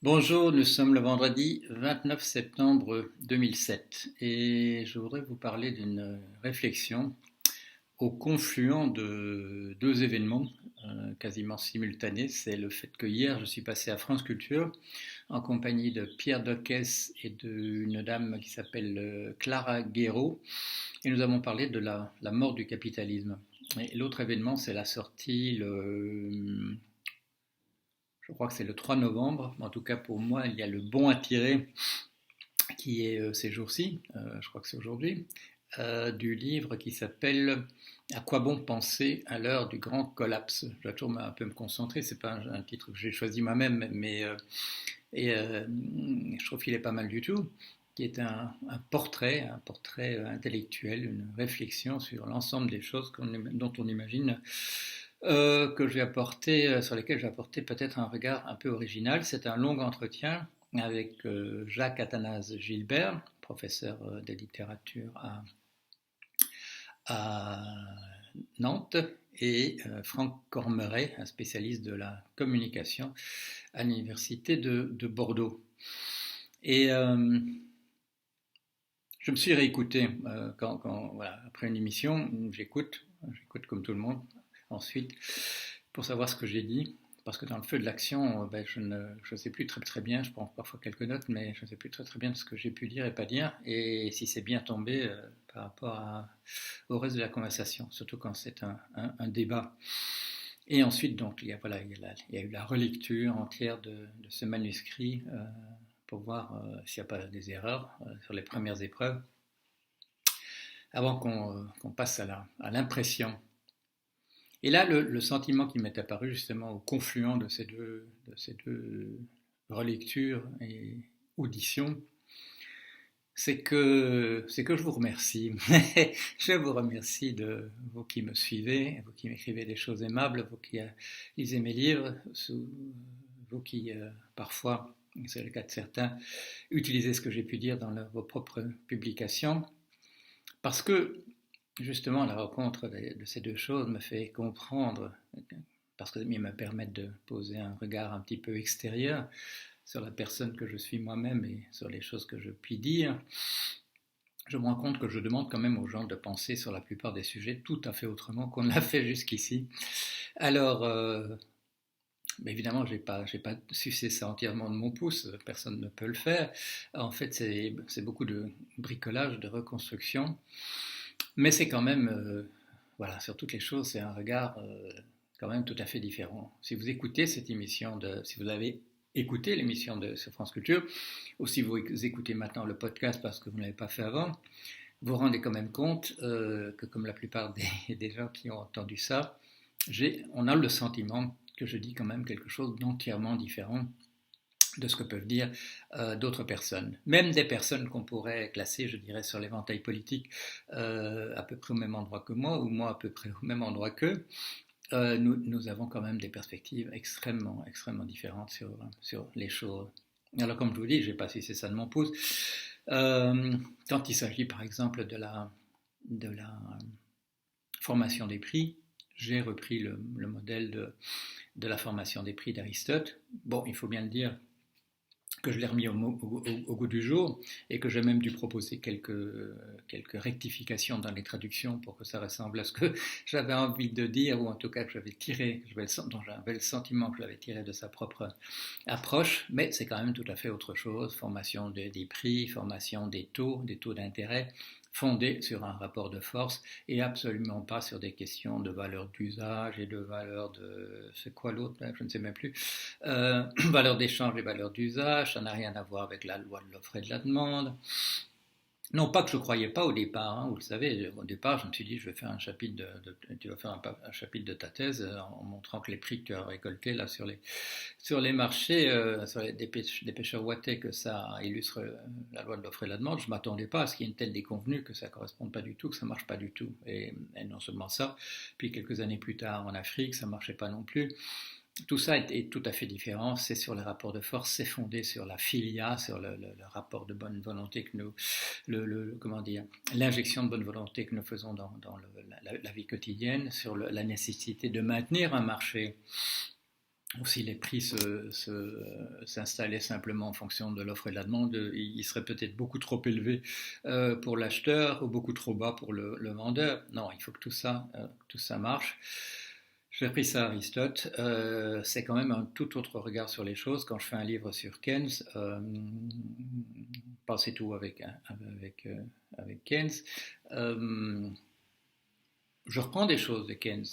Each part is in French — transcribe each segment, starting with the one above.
Bonjour, nous sommes le vendredi 29 septembre 2007 et je voudrais vous parler d'une réflexion au confluent de deux événements quasiment simultanés. C'est le fait que hier je suis passé à France Culture en compagnie de Pierre Dockès et d'une dame qui s'appelle Clara Guéraud et nous avons parlé de la mort du capitalisme. Et l'autre événement, c'est la sortie je crois que c'est le 3 novembre, en tout cas pour moi, il y a le bon à tirer qui est ces jours-ci, je crois que c'est aujourd'hui, du livre qui s'appelle À quoi bon penser à l'heure du grand collapse. Je dois toujours un peu me concentrer, c'est pas un titre que j'ai choisi moi-même, mais je trouve qu'il est pas mal du tout, qui est un portrait intellectuel, une réflexion sur l'ensemble des choses dont on imagine que j'ai apporté, sur lesquelles j'ai apporté peut-être un regard un peu original. C'est un long entretien avec Jacques Athanase Gilbert, professeur de littérature à Nantes, et Franck Cormeret, un spécialiste de la communication à l'université de Bordeaux. Et je me suis réécouté voilà, après une émission, j'écoute comme tout le monde ensuite pour savoir ce que j'ai dit. Parce que dans le feu de l'action, je ne sais plus très bien, je prends parfois quelques notes, mais je ne sais plus très bien ce que j'ai pu dire et pas dire, et si c'est bien tombé par rapport au reste de la conversation, surtout quand c'est un débat. Et ensuite, donc, il y a eu la relecture entière de ce manuscrit pour voir s'il n'y a pas des erreurs sur les premières épreuves, avant qu'on passe à l'impression. Et là, le sentiment qui m'est apparu justement au confluent de ces deux relectures et auditions, c'est que je vous remercie. Je vous remercie de vous qui me suivez, vous qui m'écrivez des choses aimables, vous qui lisez mes livres, vous qui parfois, c'est le cas de certains, utilisez ce que j'ai pu dire dans vos propres publications, parce que justement la rencontre de ces deux choses me fait comprendre, parce qu'ils me permettent de poser un regard un petit peu extérieur sur la personne que je suis moi-même et sur les choses que je puis dire. Je me rends compte que je demande quand même aux gens de penser sur la plupart des sujets tout à fait autrement qu'on ne l'a fait jusqu'ici. Alors, évidemment, je n'ai pas sucé ça entièrement de mon pouce, personne ne peut le faire. En fait, c'est beaucoup de bricolage, de reconstruction, mais c'est quand même, voilà, sur toutes les choses, c'est un regard quand même tout à fait différent. Si vous écoutez cette émission, si vous avez écouté l'émission sur France Culture, ou si vous écoutez maintenant le podcast parce que vous ne l'avez pas fait avant, vous vous rendez quand même compte que comme la plupart des gens qui ont entendu ça, on a le sentiment que je dis quand même quelque chose d'entièrement différent de ce que peuvent dire d'autres personnes. Même des personnes qu'on pourrait classer, je dirais, sur l'éventail politique à peu près au même endroit que moi, ou moi à peu près au même endroit qu'eux, nous avons quand même des perspectives extrêmement différentes sur les choses. Alors comme je vous dis, je n'ai pas sucé ça de mon pouce. Quand il s'agit par exemple de la formation des prix, j'ai repris le modèle de la formation des prix d'Aristote. Bon, il faut bien le dire, que je l'ai remis au goût du jour et que j'ai même dû proposer quelques rectifications dans les traductions pour que ça ressemble à ce que j'avais envie de dire, ou en tout cas que dont j'avais le sentiment que je l'avais tiré de sa propre approche, mais c'est quand même tout à fait autre chose. Formation des prix, formation des taux d'intérêt, fondé sur un rapport de force et absolument pas sur des questions de valeur d'usage et de valeur de... c'est quoi l'autre, je ne sais même plus. Valeur d'échange et valeur d'usage, ça n'a rien à voir avec la loi de l'offre et de la demande. Non pas que je ne croyais pas au départ, hein, vous le savez, au départ je me suis dit je vais faire un chapitre tu vas faire un chapitre de ta thèse en montrant que les prix que tu as récoltés là sur les marchés, sur les dépêcheurs ouatés, que ça illustre la loi de l'offre et de la demande. Je ne m'attendais pas à ce qu'il y ait une telle déconvenue, que ça ne corresponde pas du tout, que ça ne marche pas du tout. Et non seulement ça, puis quelques années plus tard en Afrique, ça ne marchait pas non plus. Tout ça est tout à fait différent, c'est sur les rapports de force, c'est fondé sur la filia, sur le rapport de bonne volonté que nous, comment dire, l'injection de bonne volonté que nous faisons dans la vie quotidienne, sur la nécessité de maintenir un marché. si les prix s'installaient simplement en fonction de l'offre et de la demande, ils seraient peut-être beaucoup trop élevés pour l'acheteur ou beaucoup trop bas pour le vendeur. Non, il faut que tout ça marche. J'ai repris ça à Aristote. C'est quand même un tout autre regard sur les choses. Quand je fais un livre sur Keynes, pensez tout avec Keynes, je reprends des choses de Keynes,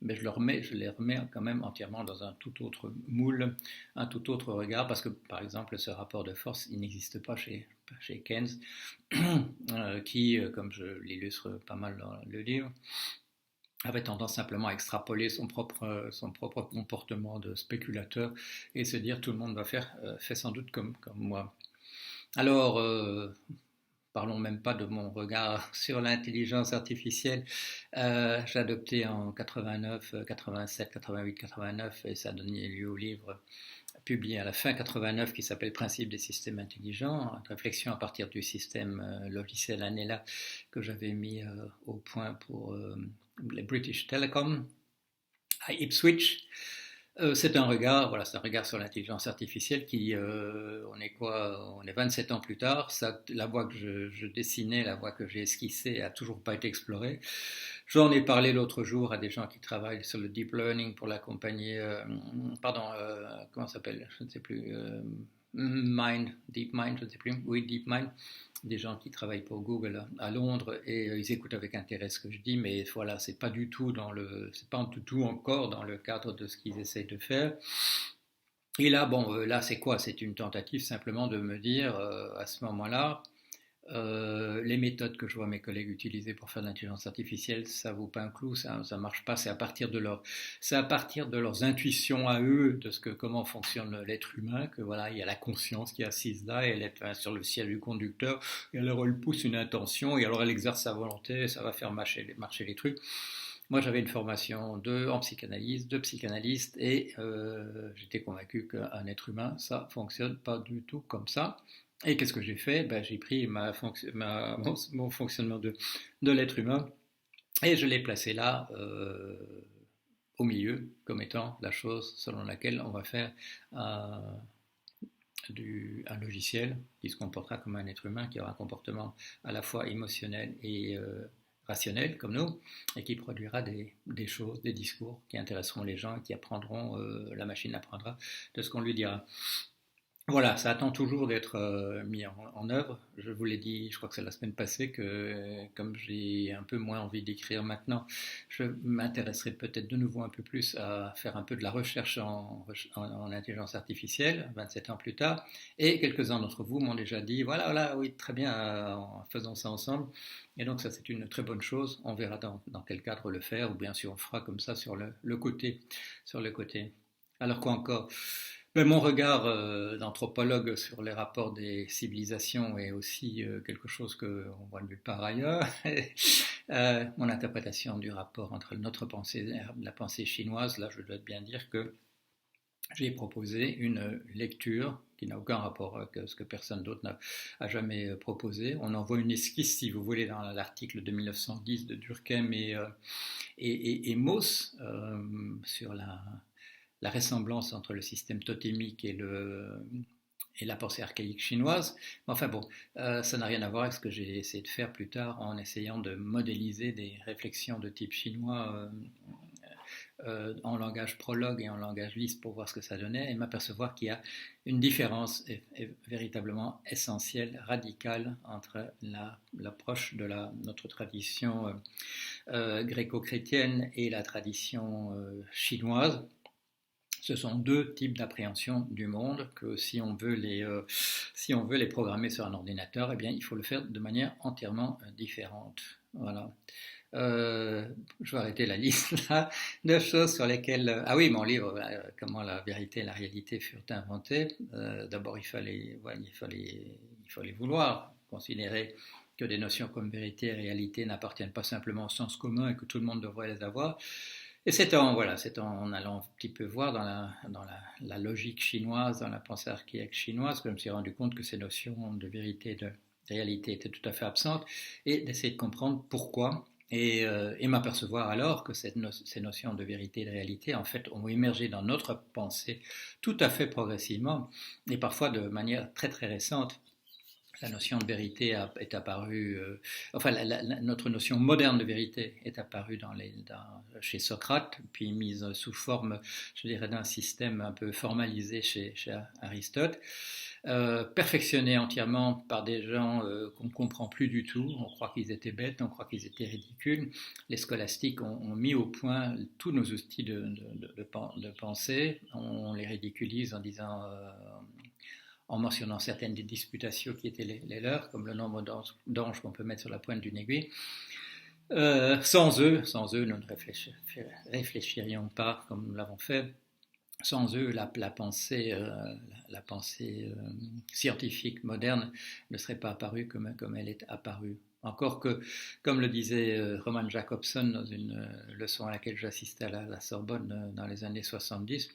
mais je les remets quand même entièrement dans un tout autre moule, un tout autre regard, parce que par exemple ce rapport de force, il n'existe pas chez Keynes, qui, comme je l'illustre pas mal dans le livre, avait tendance simplement à extrapoler son propre comportement de spéculateur et se dire tout le monde va faire fait sans doute comme moi. Alors, parlons même pas de mon regard sur l'intelligence artificielle. J'ai adopté en 89, 87, 88, 89 et ça a donné lieu au livre publié à la fin 89 qui s'appelle Principe des systèmes intelligents, une réflexion à partir du système logiciel ANELA que j'avais mis au point pour les British Telecom à Ipswich. C'est un regard, voilà, c'est un regard sur l'intelligence artificielle qui, on est 27 ans plus tard, la voie que je dessinais, la voie que j'ai esquissée a toujours pas été explorée. J'en ai parlé l'autre jour à des gens qui travaillent sur le deep learning pour la compagnie, comment ça s'appelle, je ne sais plus, DeepMind, je ne sais plus, oui, DeepMind, des gens qui travaillent pour Google à Londres et ils écoutent avec intérêt ce que je dis, mais voilà, c'est pas du tout encore dans le cadre de ce qu'ils essayent de faire. Et là, bon, là, c'est quoi? C'est une tentative simplement de me dire, à ce moment-là, les méthodes que je vois mes collègues utiliser pour faire de l'intelligence artificielle, ça vaut pas un clou, ça marche pas. C'est à partir de leurs intuitions à eux, comment fonctionne l'être humain, que voilà, il y a la conscience qui est assise là, et elle est sur le ciel du conducteur, et alors elle pousse une intention, et alors elle exerce sa volonté, et ça va faire marcher les trucs. Moi, j'avais une formation en psychanalyse, de psychanalyste, et j'étais convaincu qu'un être humain, ça fonctionne pas du tout comme ça. Et qu'est-ce que j'ai fait? J'ai pris mon fonctionnement de l'être humain et je l'ai placé là, au milieu, comme étant la chose selon laquelle on va faire un logiciel qui se comportera comme un être humain, qui aura un comportement à la fois émotionnel et rationnel comme nous, et qui produira des choses, des discours qui intéresseront les gens et qui apprendront, la machine apprendra de ce qu'on lui dira. Voilà, ça attend toujours d'être mis en œuvre. Je vous l'ai dit, je crois que c'est la semaine passée, que comme j'ai un peu moins envie d'écrire maintenant, je m'intéresserai peut-être de nouveau un peu plus à faire un peu de la recherche en intelligence artificielle, 27 ans plus tard. Et quelques-uns d'entre vous m'ont déjà dit, voilà, oui, très bien, faisons ça ensemble. Et donc ça, c'est une très bonne chose. On verra dans quel cadre le faire, ou bien sûr on le fera comme ça sur le côté. Alors quoi encore? Mon regard d'anthropologue sur les rapports des civilisations est aussi quelque chose qu'on voit nulle part ailleurs. Mon interprétation du rapport entre notre pensée et la pensée chinoise, là je dois bien dire que j'ai proposé une lecture qui n'a aucun rapport avec ce que personne d'autre n'a jamais proposé. On en voit une esquisse, si vous voulez, dans l'article de 1910 de Durkheim et Mauss sur la ressemblance entre le système totémique et la pensée archaïque chinoise. Mais enfin bon, ça n'a rien à voir avec ce que j'ai essayé de faire plus tard en essayant de modéliser des réflexions de type chinois en langage prologue et en langage Lisp pour voir ce que ça donnait et m'apercevoir qu'il y a une différence véritablement essentielle, radicale entre l'approche de notre tradition gréco-chrétienne et la tradition chinoise. Ce sont deux types d'appréhension du monde que si on veut les programmer sur un ordinateur, eh bien, il faut le faire de manière entièrement différente. Voilà. Je vais arrêter la liste là de choses sur lesquelles... Ah oui, mon livre, comment la vérité et la réalité furent inventées. D'abord, il fallait vouloir considérer que des notions comme vérité et réalité n'appartiennent pas simplement au sens commun et que tout le monde devrait les avoir. Et c'est en allant un petit peu voir dans la logique chinoise, dans la pensée archaïque chinoise, que je me suis rendu compte que ces notions de vérité et de réalité étaient tout à fait absentes, et d'essayer de comprendre pourquoi et m'apercevoir alors que ces notions de vérité et de réalité, en fait, ont émergé dans notre pensée tout à fait progressivement, et parfois de manière très très récente. La notion de vérité est apparue, enfin notre notion moderne de vérité est apparue chez Socrate, puis mise sous forme, je dirais, d'un système un peu formalisé chez Aristote, perfectionnée entièrement par des gens qu'on ne comprend plus du tout. On croit qu'ils étaient bêtes, on croit qu'ils étaient ridicules. Les scolastiques ont mis au point tous nos outils de pensée. On les ridiculise en disant en mentionnant certaines des disputations qui étaient les leurs, comme le nombre d'anges qu'on peut mettre sur la pointe d'une aiguille. Sans eux, nous ne réfléchirions pas comme nous l'avons fait. Sans eux, la pensée scientifique moderne ne serait pas apparue comme elle est apparue. Encore que, comme le disait Roman Jakobson dans une leçon à laquelle j'assistais à la Sorbonne dans les années 70,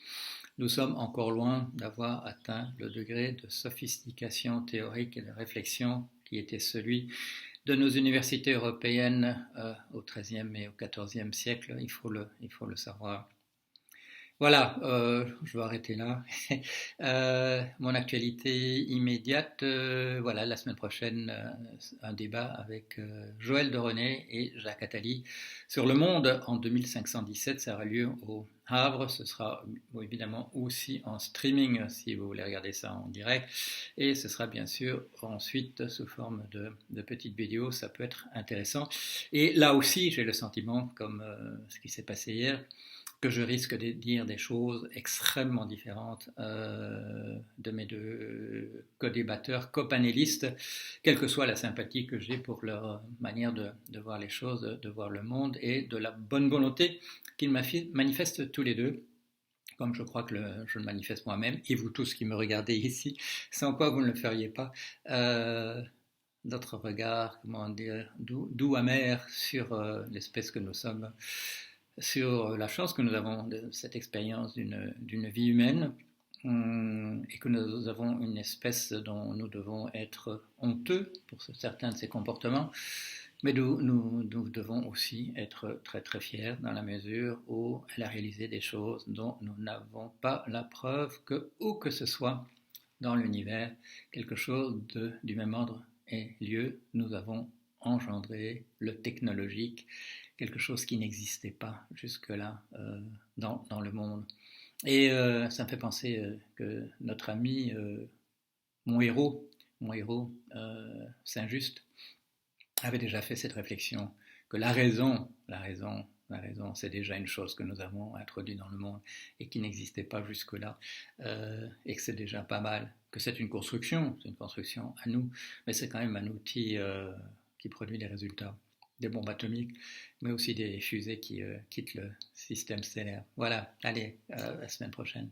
nous sommes encore loin d'avoir atteint le degré de sophistication théorique et de réflexion qui était celui de nos universités européennes au XIIIe et au XIVe siècle. Il faut le savoir. Voilà, je vais arrêter là. Mon actualité immédiate, voilà, la semaine prochaine, un débat avec Joël de René et Jacques Attali sur le monde en 2517. Ça aura lieu au Havre. Ce sera évidemment aussi en streaming si vous voulez regarder ça en direct. Et ce sera bien sûr ensuite sous forme de petites vidéos. Ça peut être intéressant. Et là aussi, j'ai le sentiment, comme ce qui s'est passé hier, que je risque de dire des choses extrêmement différentes de mes deux co-débatteurs, co-panélistes, quelle que soit la sympathie que j'ai pour leur manière de voir les choses, de voir le monde, et de la bonne volonté qu'ils manifestent tous les deux, comme je crois que je le manifeste moi-même, et vous tous qui me regardez ici, sans quoi vous ne le feriez pas. Notre regard, comment dire, doux amer sur l'espèce que nous sommes, sur la chance que nous avons de cette expérience d'une vie humaine, et que nous avons une espèce dont nous devons être honteux pour certains de ses comportements, mais nous devons aussi être très très fiers dans la mesure où elle a réalisé des choses dont nous n'avons pas la preuve que, où que ce soit dans l'univers, quelque chose du même ordre ait lieu. Nous avons engendré le technologique, quelque chose qui n'existait pas jusque-là dans le monde. Et ça me fait penser que notre ami, mon héros, Saint-Just, avait déjà fait cette réflexion, que la raison, c'est déjà une chose que nous avons introduite dans le monde et qui n'existait pas jusque-là, et que c'est déjà pas mal, que c'est une construction à nous, mais c'est quand même un outil qui produit des résultats, des bombes atomiques, mais aussi des fusées qui quittent le système stellaire. Voilà, allez, à la semaine prochaine.